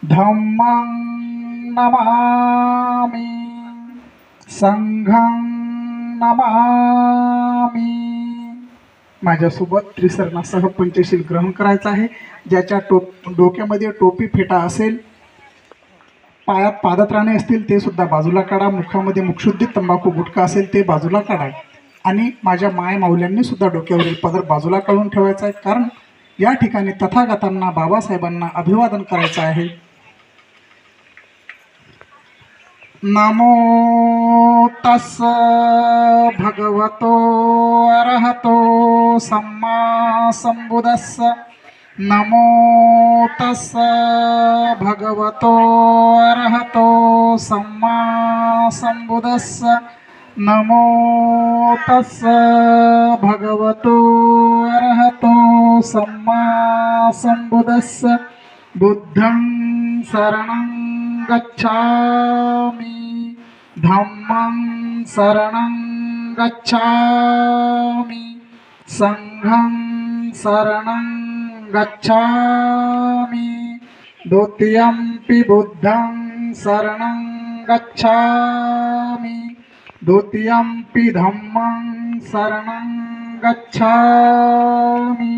धम्मं नमामि संघं नमामि। माझ्यासोबत त्रिसरणासह पंचशील ग्रहण करायचं आहे। ज्याच्या डोक्यामध्ये टोपी फेटा असेल, पायात पादत्राणे असतील ते सुद्धा बाजूला काढा, मुखामध्ये मुखशुद्धी तंबाखू गुटखा असेल ते बाजूला काढा आणि माझ्या माय माऊल्यांनी सुद्धा डोक्यावरील पदर बाजूला काढून ठेवायचा आहे, कारण या ठिकाणी तथागतांना बाबासाहेबांना अभिवादन करायचं आहे। नमो तस् भगवतो अरहतो सम्मा संबुद्धस्स। नमो तस् भगवतो अरहतो सम्मा संबुद्धस्स। नमो तस् भगवतो अरहतो सम्मा संबुद्धस्स। बुद्धं शरणं गच्छामि, धम्मं शरणं गच्छामि, संघं शरणं गच्छामि, द्वितीयंपि बुद्धं शरणं गच्छामि, द्वितीयंपि धम्मं शरणं गच्छामि,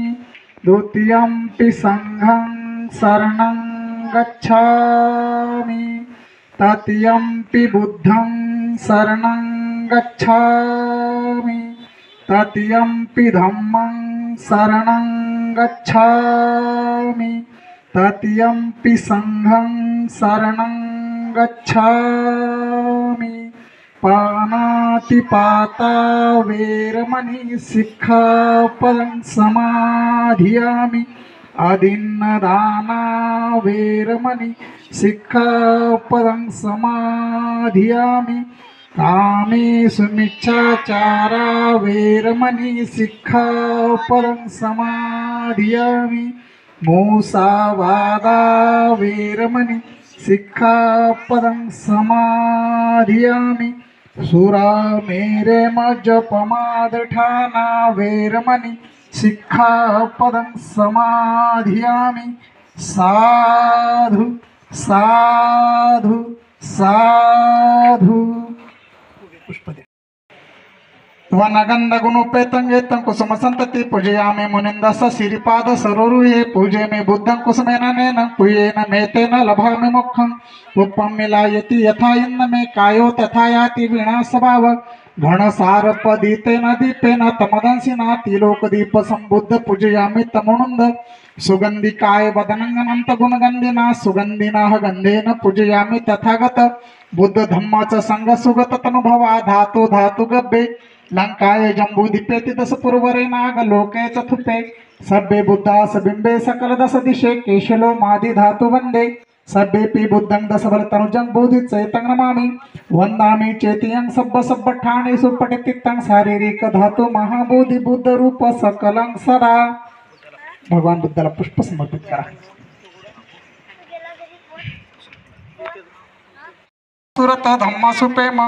द्वितीयंपि संघं शरणं गच्छामि, तृतीयंपि बुद्धं शरणं गच्छामि, तृतीयंपि धम्मं शरणं गच्छामि, तृतीयंपि संघं शरणं गच्छामि। पानातिपाता वेरमणि सिक्खापदं समाधियामि। अदिन्नदाना वेरमणि सिक्खापदं समाधियामि। कामेषु मिच्छाचारा वेरमणि सिक्खापदं समाधियामि। मूसावादा वेरमणि सिक्खापदं समाधियामि। सुरामेरमजपमादठाना वेरमणि सिक्खापदं समाधियामि। साधु साधु साधु। वनगंध गुणोपेतं कुसुम संतति पूजयामि मुनिंदस श्रीपाद सरोरुहे। पूजे मे बुद्धं कुसुमेन पूयेन मे तेन लभामि मोक्षं। उपम मिलायति यथा इन्न मे कायो तथा याति विनाशभाव। घनसारपदितेन दीपेन तमदंसिना तिलोकदीप संबुद्ध पूजयामि तमोनंद। सुगंधिकाय वदनंगनंत गुणगंधिना सुगंधिना गंधेन पूजयामि तथागत। बुद्ध धम्माच संग सुगत तनुभवा धातु धातु गब्बे। लंकाय जंबूदीपेति दस पुरवरे नाग लोके चतुपे। सभ्ये बुद्धास बिंबे सकल दस दिशे केशलो मादि धातु वंदे। सभ्येपि बुद्धं दस बलतनुजं बोधि चैतं नमामि। वंदामि चेतियं सब्ब सब्ब ठाणेषु पठितित्तं शारीरिक धातु महाबोधि बुद्ध रूप सकलं सदा। भगवान बुद्धाला पुष्प समर्पित करा। सुरत धम्म सुपेम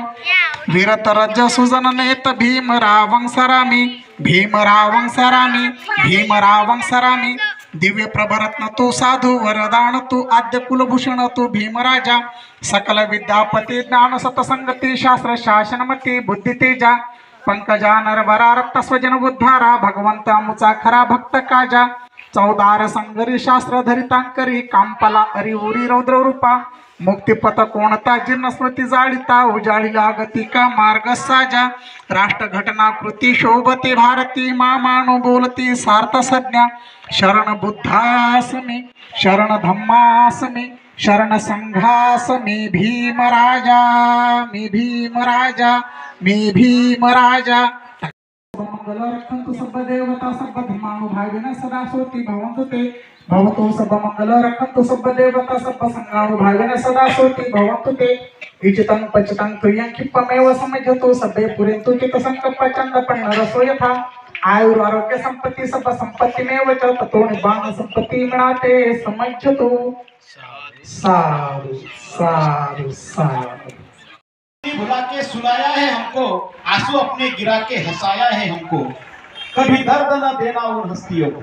वीरत रज सुजननेत भीमरावं सरामि। भीमरावं सरामि भीमरावं सरामि। दिव्य प्रभरत्न तू साधु वरदान तू आद्य कुलभूषण तू भीमराजा। सकल विद्यापती ज्ञान सतसंगती शास्त्र शासनमती बुद्धि तेजा। पंकजा नरबरा रक्त स्वजन उद्धारा भगवंत मुचा खरा भक्त काजा। चौदार संगरी शास्त्र धरितांकरी कांपला अरी उरी रौद्र रूपा। मुक्तिपथ कोणता जीर्ण स्मृती जाळिता उजाळीला गतिका मार्ग साजा। राष्ट्र घटना कृती शोभते भारती मामानु बोलती सार्थ संज्ञा। शरण बुद्धासमी शरण धम्मासमी शरण संघासमी भीमराजा मी भीमराजा मी भीमराजा। मंगलरक्षन्तु सब देवता सब धर्मानुभाविनः सदा सोति भवन्तु ते। भवतु सब मंगलरक्षन्तु सब देवता सब संगानुभाविनः सदा सोति भवन्तु ते। इचितं पचितं प्रियं क्षिप्तमेव समजतु सभ्ये पुरेन्तु चित्तसंकल्प चन्दपन्नरसो यथा। आयुरारोग्य संपत्ति सब संपत्तिमेव च ततो निब्बाण संपत्ति मिळते समजतु। साधु साधु साधु। भुला के सुलाया है हमको, आंसू अपने गिरा के हंसाया है हमको। कभी दर्द न देना उन हस्तियों को,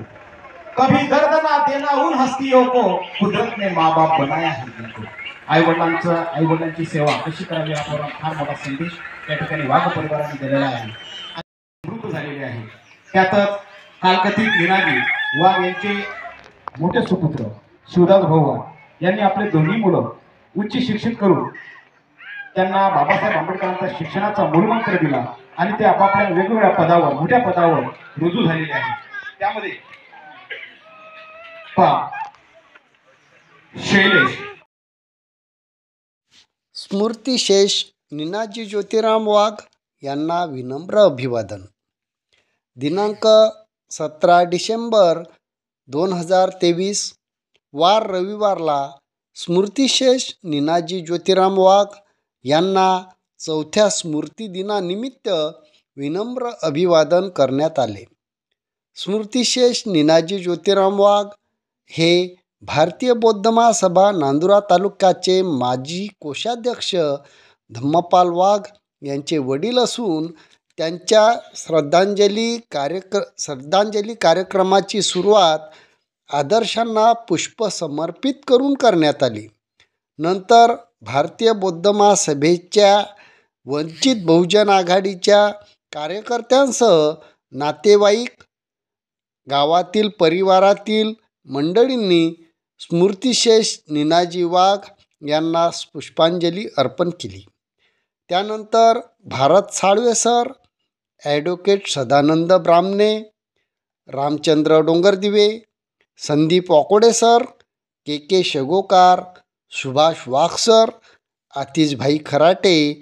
कभी दर्द न देना उन हस्तियों को कुदरत ने माँ बाप बनाया है जिनको. आई वडिलांची सेवा कशी करावी यावर फार मोठा संदेश त्या ठिकाणी वाघ परिवाराने दिलेला आहे. मृत झालेले आहे. त्यातच कालकथित निनागी वाघ यांचे मोठे सुपुत्र शिवदास भाऊ वाघ यांनी आपले दोन्ही मुलं उच्च शिक्षित करून त्यांना बाबासाहेब आंबेडकरांचा शिक्षणाचा मूलमंत्र दिला आणि ते आपापल्या वेगवेगळ्या पदावर मोठ्या पदावर रुजू झालेले आहेत. त्यामध्ये शैलेश स्मृतिशेष निनाजी ज्योतिराम वाघ यांना विनम्र अभिवादन. दिनांक 17 डिसेंबर 2023 वार रविवारला स्मृतिशेष निनाजी ज्योतिराम वाघ यांना 4थ्या स्मृतिदिनानिमित्त विनम्र अभिवादन करण्यात आले. स्मृतिशेष निनाजी ज्योतिराम वाघ हे भारतीय बौद्ध महासभा नांदुरा तालुक्याचे माजी कोषाध्यक्ष धम्मपाल वाघ यांचे वडील असून त्यांच्या श्रद्धांजली कार्यक्रमाची सुरुवात आदर्शांना पुष्प समर्पित करून करण्यात आली. नंतर भारतीय बौद्ध महासभेच्या वंचित बहुजन आघाडीच्या कार्यकर्त्यांसह नातेवाईक, गावातील परिवारातील मंडळींनी स्मृतिशेष निनाजी वाघ यांना पुष्पांजली अर्पण केली. त्यानंतर भारत साळवे सर, ॲडव्होकेट सदानंद ब्राह्मणे, रामचंद्र डोंगरदिवे, संदीप वाकोडे सर, के शेगोकार, सुभाष वाघ सर, आतिशभाई खराटे,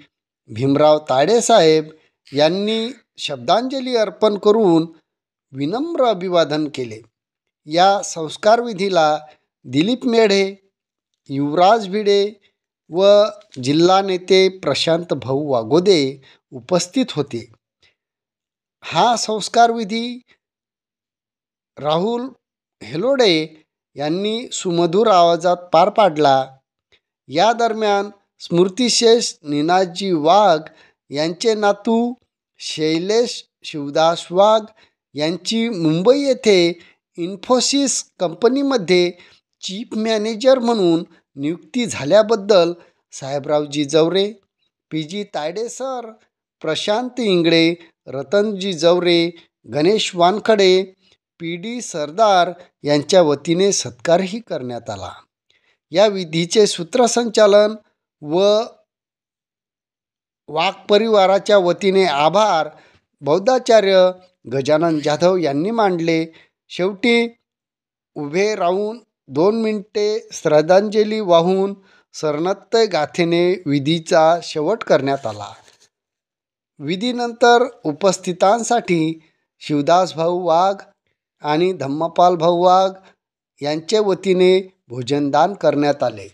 भीमराव ताडेसाहेब यांनी श्रद्धांजली अर्पण करून विनम्र अभिवादन केले. या संस्कार विधीला दिलीप मेढे, युवराज भिडे व जिल्हा नेते प्रशांत भाऊ वागोदे उपस्थित होते. हा संस्कार विधी राहुल हेलोडे यांनी सुमधुर आवाजात पार पाडला. या दरम्यान स्मृतिशेष निनाजी वाघ यांचे नातू शैलेश शिवदास वाघ यांची मुंबई येथे इन्फोसिस कंपनीमध्ये चीफ मॅनेजर म्हणून नियुक्ती झाल्याबद्दल साहेबरावजी जवरे, पी.जी. तायडे सर, प्रशांत इंगळे, रतनजी जवरे, गणेश वानखडे, पी.डी. सरदार यांच्या वतीने सत्कारही करण्यात आला. या विधीचे सूत्रसंचालन व वाघ परिवाराच्या वतीने आभार बौद्धाचार्य गजानन जाधव यांनी मांडले. शेवटी उभे राहून 2 मिनिटे श्रद्धांजली वाहून शरणत्य गाथेने विधीचा शेवट करण्यात आला. विधीनंतर उपस्थितांसाठी शिवदास भाऊ वाघ आणि धम्मपाल भाऊ वाघ यांच्या वतीने भोजनदान करण्यात आले.